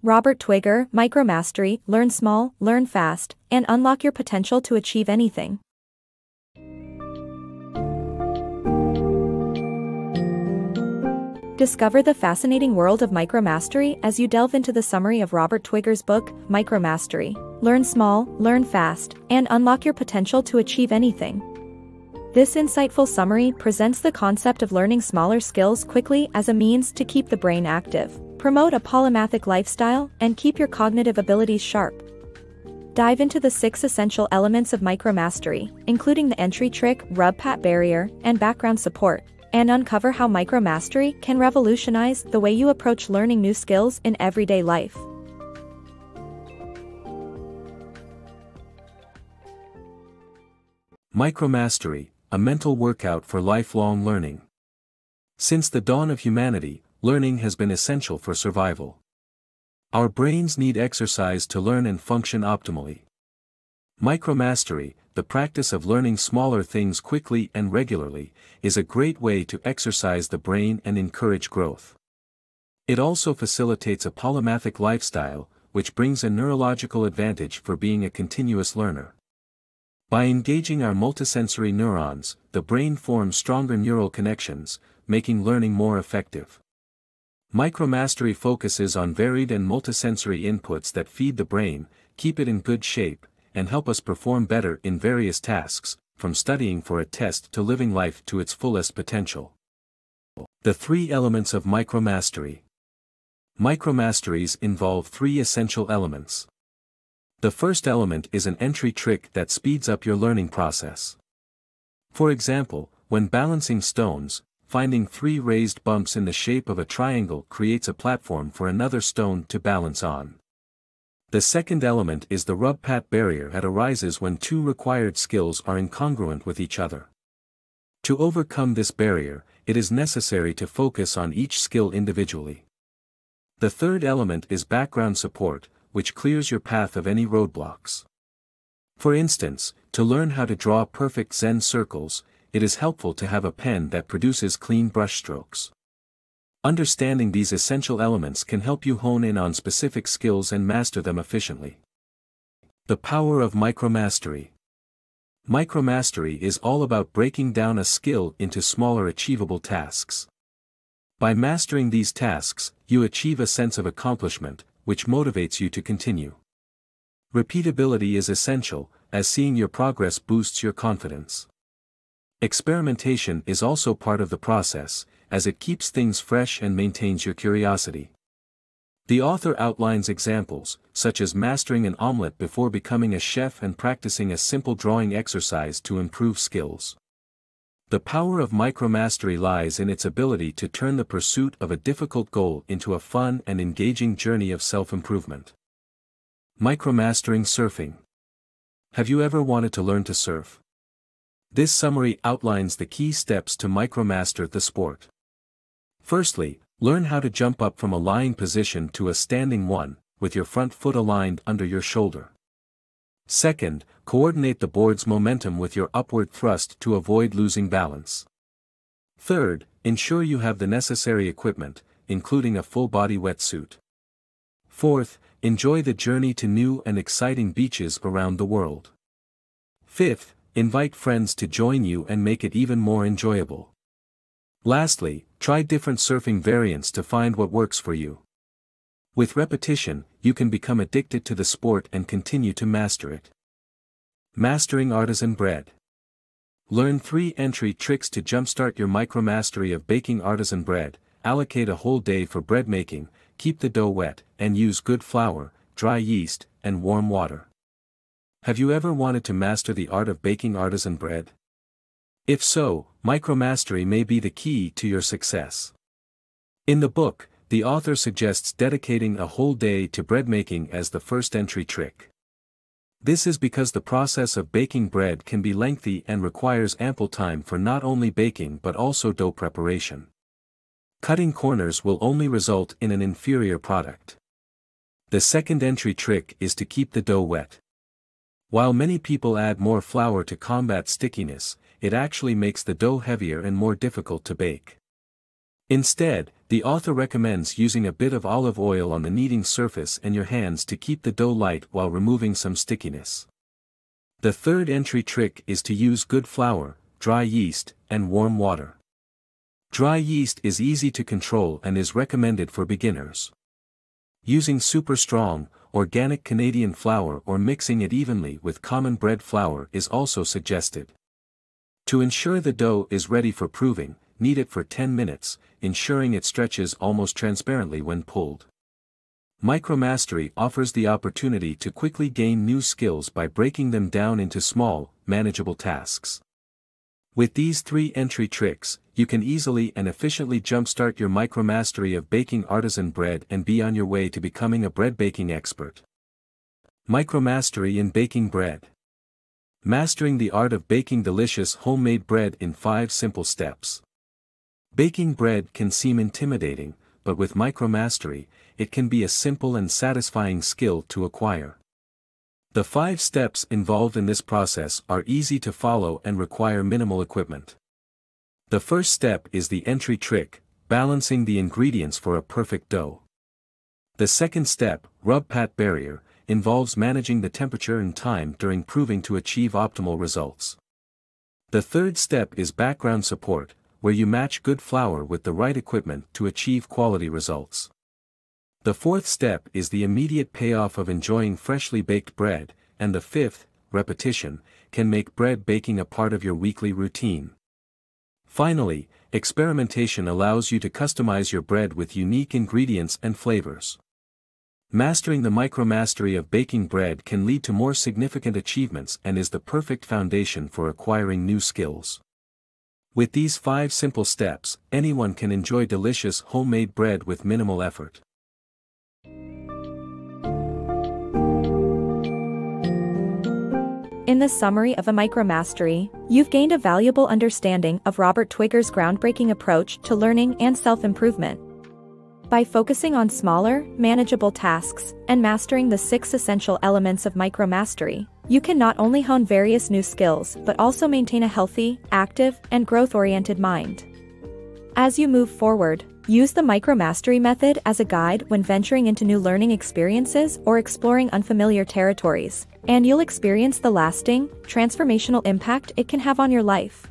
Robert Twigger, Micromastery, learn small, learn fast, and unlock your potential to achieve anything. Discover the fascinating world of micromastery as you delve into the summary of Robert Twigger's book, Micromastery. Learn small, learn fast, and unlock your potential to achieve anything. This insightful summary presents the concept of learning smaller skills quickly as a means to keep the brain active, promote a polymathic lifestyle, and keep your cognitive abilities sharp. Dive into the 6 essential elements of micromastery, including the entry trick, rub-pat barrier, and background support, and uncover how micromastery can revolutionize the way you approach learning new skills in everyday life. Micromastery, a mental workout for lifelong learning. Since the dawn of humanity, learning has been essential for survival. Our brains need exercise to learn and function optimally. Micromastery, the practice of learning smaller things quickly and regularly, is a great way to exercise the brain and encourage growth. It also facilitates a polymathic lifestyle, which brings a neurological advantage for being a continuous learner. By engaging our multisensory neurons, the brain forms stronger neural connections, making learning more effective. Micromastery focuses on varied and multisensory inputs that feed the brain, keep it in good shape, and help us perform better in various tasks, from studying for a test to living life to its fullest potential. The 3 elements of micromastery. Micromasteries involve 3 essential elements. The first element is an entry trick that speeds up your learning process. For example, when balancing stones, finding 3 raised bumps in the shape of a triangle creates a platform for another stone to balance on. The second element is the rub-pat barrier that arises when 2 required skills are incongruent with each other. To overcome this barrier, it is necessary to focus on each skill individually. The third element is background support, which clears your path of any roadblocks. For instance, to learn how to draw perfect Zen circles, it is helpful to have a pen that produces clean brushstrokes. Understanding these essential elements can help you hone in on specific skills and master them efficiently. The power of micromastery. Micromastery is all about breaking down a skill into smaller achievable tasks. By mastering these tasks, you achieve a sense of accomplishment, which motivates you to continue. Repeatability is essential, as seeing your progress boosts your confidence. Experimentation is also part of the process, as it keeps things fresh and maintains your curiosity. The author outlines examples, such as mastering an omelette before becoming a chef and practicing a simple drawing exercise to improve skills. The power of micromastery lies in its ability to turn the pursuit of a difficult goal into a fun and engaging journey of self-improvement. Micromastering surfing. Have you ever wanted to learn to surf? This summary outlines the key steps to micromaster the sport. Firstly, learn how to jump up from a lying position to a standing one, with your front foot aligned under your shoulder. Second, coordinate the board's momentum with your upward thrust to avoid losing balance. Third, ensure you have the necessary equipment, including a full-body wetsuit. Fourth, enjoy the journey to new and exciting beaches around the world. Fifth, invite friends to join you and make it even more enjoyable. Lastly, try different surfing variants to find what works for you. With repetition, you can become addicted to the sport and continue to master it. Mastering artisan bread. Learn 3 entry tricks to jumpstart your micromastery of baking artisan bread. Allocate a whole day for bread making, keep the dough wet, and use good flour, dry yeast, and warm water. Have you ever wanted to master the art of baking artisan bread? If so, micromastery may be the key to your success. In the book, the author suggests dedicating a whole day to bread making as the first entry trick. This is because the process of baking bread can be lengthy and requires ample time for not only baking but also dough preparation. Cutting corners will only result in an inferior product. The second entry trick is to keep the dough wet. While many people add more flour to combat stickiness, it actually makes the dough heavier and more difficult to bake. Instead, the author recommends using a bit of olive oil on the kneading surface and your hands to keep the dough light while removing some stickiness. The third entry trick is to use good flour, dry yeast, and warm water. Dry yeast is easy to control and is recommended for beginners. Using super strong, organic Canadian flour or mixing it evenly with common bread flour is also suggested. To ensure the dough is ready for proving, knead it for 10 minutes, ensuring it stretches almost transparently when pulled. Micromastery offers the opportunity to quickly gain new skills by breaking them down into small, manageable tasks. With these 3 entry tricks, you can easily and efficiently jumpstart your micromastery of baking artisan bread and be on your way to becoming a bread baking expert. Micromastery in baking bread. Mastering the art of baking delicious homemade bread in 5 simple steps. Baking bread can seem intimidating, but with micromastery, it can be a simple and satisfying skill to acquire. The 5 steps involved in this process are easy to follow and require minimal equipment. The first step is the entry trick, balancing the ingredients for a perfect dough. The second step, rub-pat barrier, involves managing the temperature and time during proving to achieve optimal results. The third step is background support, where you match good flour with the right equipment to achieve quality results. The fourth step is the immediate payoff of enjoying freshly baked bread, and the fifth, repetition, can make bread baking a part of your weekly routine. Finally, experimentation allows you to customize your bread with unique ingredients and flavors. Mastering the micromastery of baking bread can lead to more significant achievements and is the perfect foundation for acquiring new skills. With these 5 simple steps, anyone can enjoy delicious homemade bread with minimal effort. In this summary of a micromastery, you've gained a valuable understanding of Robert Twigger's groundbreaking approach to learning and self-improvement. By focusing on smaller, manageable tasks, and mastering the 6 essential elements of micromastery, you can not only hone various new skills but also maintain a healthy, active, and growth-oriented mind. As you move forward, use the micromastery method as a guide when venturing into new learning experiences or exploring unfamiliar territories, and you'll experience the lasting, transformational impact it can have on your life.